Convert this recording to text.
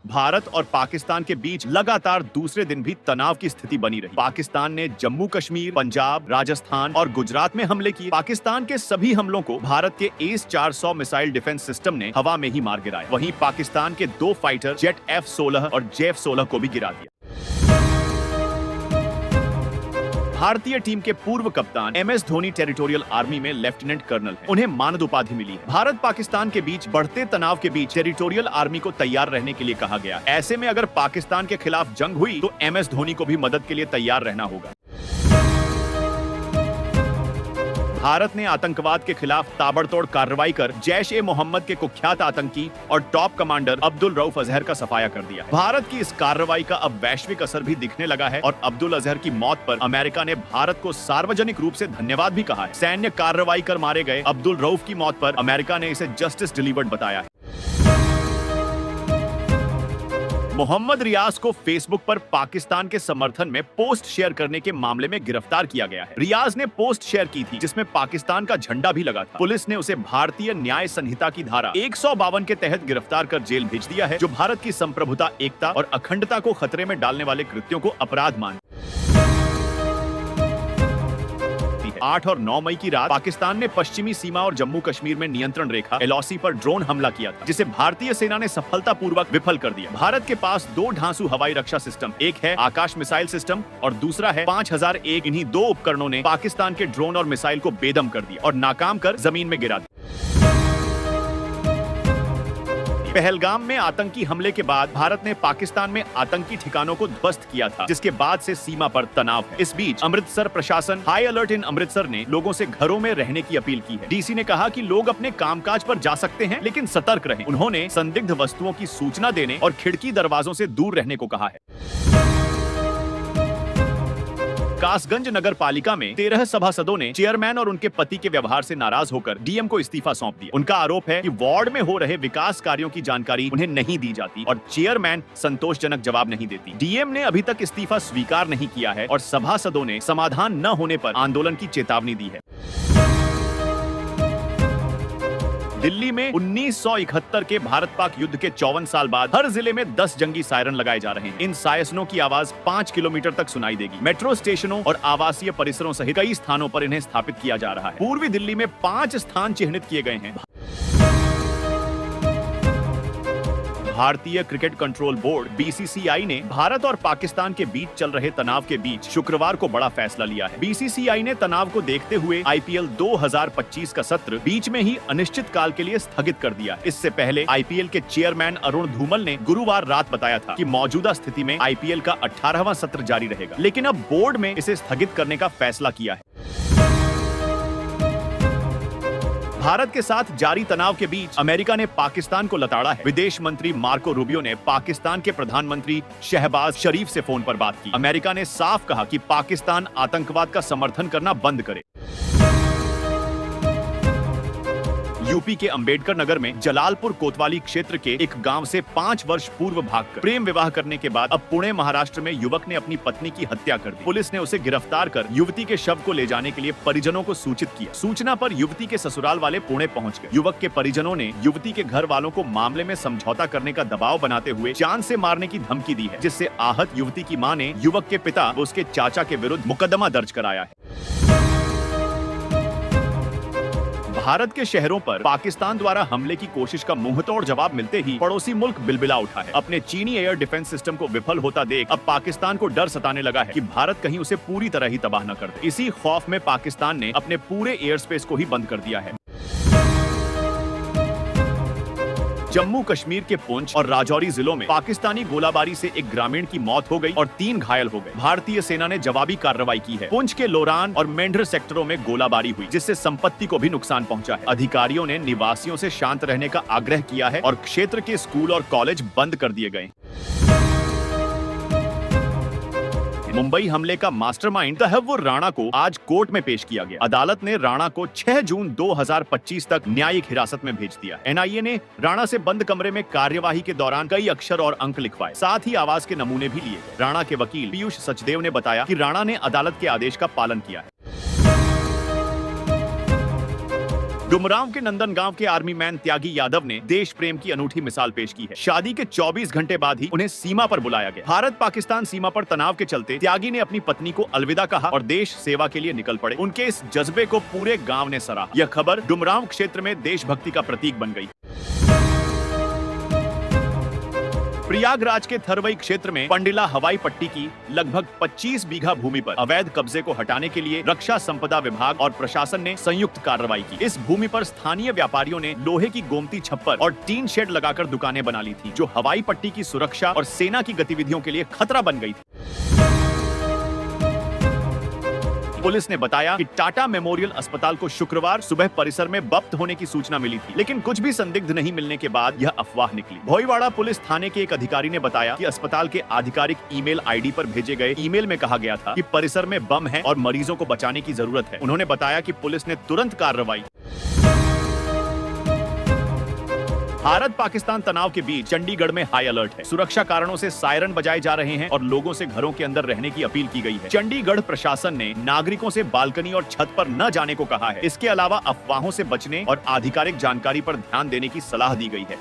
भारत और पाकिस्तान के बीच लगातार दूसरे दिन भी तनाव की स्थिति बनी रही। पाकिस्तान ने जम्मू कश्मीर, पंजाब, राजस्थान और गुजरात में हमले किए। पाकिस्तान के सभी हमलों को भारत के AS-400 मिसाइल डिफेंस सिस्टम ने हवा में ही मार गिराया। वहीं पाकिस्तान के 2 फाइटर जेट F-16 और JF-16 को भी गिरा दिया। भारतीय टीम के पूर्व कप्तान MS धोनी टेरिटोरियल आर्मी में लेफ्टिनेंट कर्नल हैं। उन्हें मानद उपाधि मिली है। भारत पाकिस्तान के बीच बढ़ते तनाव के बीच टेरिटोरियल आर्मी को तैयार रहने के लिए कहा गया। ऐसे में अगर पाकिस्तान के खिलाफ जंग हुई तो MS धोनी को भी मदद के लिए तैयार रहना होगा। भारत ने आतंकवाद के खिलाफ ताबड़तोड़ कार्रवाई कर जैश-ए-मोहम्मद के कुख्यात आतंकी और टॉप कमांडर अब्दुल रऊफ अजहर का सफाया कर दिया। भारत की इस कार्रवाई का अब वैश्विक असर भी दिखने लगा है और अब्दुल अजहर की मौत पर अमेरिका ने भारत को सार्वजनिक रूप से धन्यवाद भी कहा है। सैन्य कार्रवाई कर मारे गए अब्दुल रऊफ की मौत पर अमेरिका ने इसे जस्टिस डिलीवर्ड बताया है। मोहम्मद रियाज को फेसबुक पर पाकिस्तान के समर्थन में पोस्ट शेयर करने के मामले में गिरफ्तार किया गया है। रियाज ने पोस्ट शेयर की थी जिसमें पाकिस्तान का झंडा भी लगा था। पुलिस ने उसे भारतीय न्याय संहिता की धारा 152 के तहत गिरफ्तार कर जेल भेज दिया है, जो भारत की संप्रभुता, एकता और अखंडता को खतरे में डालने वाले कृत्यों को अपराध मान 8 और 9 मई की रात पाकिस्तान ने पश्चिमी सीमा और जम्मू कश्मीर में नियंत्रण रेखा LOC पर ड्रोन हमला किया था, जिसे भारतीय सेना ने सफलतापूर्वक विफल कर दिया। भारत के पास 2 ढांसू हवाई रक्षा सिस्टम, एक है आकाश मिसाइल सिस्टम और दूसरा है 5001। इन्हीं 2 उपकरणों ने पाकिस्तान के ड्रोन और मिसाइल को बेदम कर दिया और नाकाम कर जमीन में गिरा दिया। पहलगाम में आतंकी हमले के बाद भारत ने पाकिस्तान में आतंकी ठिकानों को ध्वस्त किया था, जिसके बाद से सीमा पर तनाव है। इस बीच अमृतसर प्रशासन हाई अलर्ट इन अमृतसर ने लोगों से घरों में रहने की अपील की है। DC ने कहा कि लोग अपने कामकाज पर जा सकते हैं, लेकिन सतर्क रहें। उन्होंने संदिग्ध वस्तुओं की सूचना देने और खिड़की दरवाजों से दूर रहने को कहा है। कासगंज नगर पालिका में 13 सभासदों ने चेयरमैन और उनके पति के व्यवहार से नाराज होकर DM को इस्तीफा सौंप दिया। उनका आरोप है कि वार्ड में हो रहे विकास कार्यों की जानकारी उन्हें नहीं दी जाती और चेयरमैन संतोषजनक जवाब नहीं देती। DM ने अभी तक इस्तीफा स्वीकार नहीं किया है और सभासदों ने समाधान न होने पर आंदोलन की चेतावनी दी है। दिल्ली में 1971 के भारत पाक युद्ध के 54 साल बाद हर जिले में 10 जंगी सायरन लगाए जा रहे हैं। इन सायरनों की आवाज 5 किलोमीटर तक सुनाई देगी। मेट्रो स्टेशनों और आवासीय परिसरों सहित कई स्थानों पर इन्हें स्थापित किया जा रहा है। पूर्वी दिल्ली में 5 स्थान चिन्हित किए गए हैं। भारतीय क्रिकेट कंट्रोल बोर्ड BCCI ने भारत और पाकिस्तान के बीच चल रहे तनाव के बीच शुक्रवार को बड़ा फैसला लिया है। BCCI ने तनाव को देखते हुए IPL 2025 का सत्र बीच में ही अनिश्चित काल के लिए स्थगित कर दिया। इससे पहले IPL के चेयरमैन अरुण धूमल ने गुरुवार रात बताया था कि मौजूदा स्थिति में IPL का 18वां सत्र जारी रहेगा, लेकिन अब बोर्ड में इसे स्थगित करने का फैसला किया है। भारत के साथ जारी तनाव के बीच अमेरिका ने पाकिस्तान को लताड़ा है। विदेश मंत्री मार्को रूबियो ने पाकिस्तान के प्रधानमंत्री शहबाज शरीफ से फोन पर बात की। अमेरिका ने साफ कहा कि पाकिस्तान आतंकवाद का समर्थन करना बंद करे। यूपी के अंबेडकर नगर में जलालपुर कोतवाली क्षेत्र के एक गांव से 5 वर्ष पूर्व भागकर प्रेम विवाह करने के बाद अब पुणे महाराष्ट्र में युवक ने अपनी पत्नी की हत्या कर दी। पुलिस ने उसे गिरफ्तार कर युवती के शव को ले जाने के लिए परिजनों को सूचित किया। सूचना पर युवती के ससुराल वाले पुणे पहुंच गए। युवक के परिजनों ने युवती के घर वालों को मामले में समझौता करने का दबाव बनाते हुए जान से मारने की धमकी दी है, जिससे आहत युवती की मां ने युवक के पिता व उसके चाचा के विरुद्ध मुकदमा दर्ज कराया है। भारत के शहरों पर पाकिस्तान द्वारा हमले की कोशिश का मुंहतोड़ जवाब मिलते ही पड़ोसी मुल्क बिलबिला उठा है। अपने चीनी एयर डिफेंस सिस्टम को विफल होता देख अब पाकिस्तान को डर सताने लगा है कि भारत कहीं उसे पूरी तरह ही तबाह न कर दे। इसी खौफ में पाकिस्तान ने अपने पूरे एयर स्पेस को ही बंद कर दिया है। जम्मू कश्मीर के पुंछ और राजौरी जिलों में पाकिस्तानी गोलाबारी से एक ग्रामीण की मौत हो गई और 3 घायल हो गए। भारतीय सेना ने जवाबी कार्रवाई की है। पुंछ के लोरान और मेंढर सेक्टरों में गोलाबारी हुई, जिससे संपत्ति को भी नुकसान पहुंचा है। अधिकारियों ने निवासियों से शांत रहने का आग्रह किया है और क्षेत्र के स्कूल और कॉलेज बंद कर दिए गए। मुंबई हमले का मास्टरमाइंड तहव्वुर राणा को आज कोर्ट में पेश किया गया। अदालत ने राणा को 6 जून 2025 तक न्यायिक हिरासत में भेज दिया। NIA ने राणा से बंद कमरे में कार्यवाही के दौरान कई अक्षर और अंक लिखवाए, साथ ही आवाज के नमूने भी लिए गए। राणा के वकील पीयूष सचदेव ने बताया कि राणा ने अदालत के आदेश का पालन किया है। गुमरांव के नंदनगांव के आर्मी मैन त्यागी यादव ने देश प्रेम की अनूठी मिसाल पेश की है। शादी के 24 घंटे बाद ही उन्हें सीमा पर बुलाया गया। भारत पाकिस्तान सीमा पर तनाव के चलते त्यागी ने अपनी पत्नी को अलविदा कहा और देश सेवा के लिए निकल पड़े। उनके इस जज्बे को पूरे गांव ने सराहा। यह खबर गुमरांव क्षेत्र में देशभक्ति का प्रतीक बन गई। प्रयागराज के थरवई क्षेत्र में पंडिला हवाई पट्टी की लगभग 25 बीघा भूमि पर अवैध कब्जे को हटाने के लिए रक्षा संपदा विभाग और प्रशासन ने संयुक्त कार्रवाई की। इस भूमि पर स्थानीय व्यापारियों ने लोहे की गोमती छप्पर और टीन शेड लगाकर दुकानें बना ली थी, जो हवाई पट्टी की सुरक्षा और सेना की गतिविधियों के लिए खतरा बन गई थी। पुलिस ने बताया कि टाटा मेमोरियल अस्पताल को शुक्रवार सुबह परिसर में बप्त होने की सूचना मिली थी, लेकिन कुछ भी संदिग्ध नहीं मिलने के बाद यह अफवाह निकली। भोईवाड़ा पुलिस थाने के एक अधिकारी ने बताया कि अस्पताल के आधिकारिक ईमेल आईडी पर भेजे गए ईमेल में कहा गया था कि परिसर में बम है और मरीजों को बचाने की जरूरत है। उन्होंने बताया कि पुलिस ने तुरंत कार्रवाई। भारत पाकिस्तान तनाव के बीच चंडीगढ़ में हाई अलर्ट है। सुरक्षा कारणों से सायरन बजाए जा रहे हैं और लोगों से घरों के अंदर रहने की अपील की गई है। चंडीगढ़ प्रशासन ने नागरिकों से बालकनी और छत पर न जाने को कहा है। इसके अलावा अफवाहों से बचने और आधिकारिक जानकारी पर ध्यान देने की सलाह दी गई है।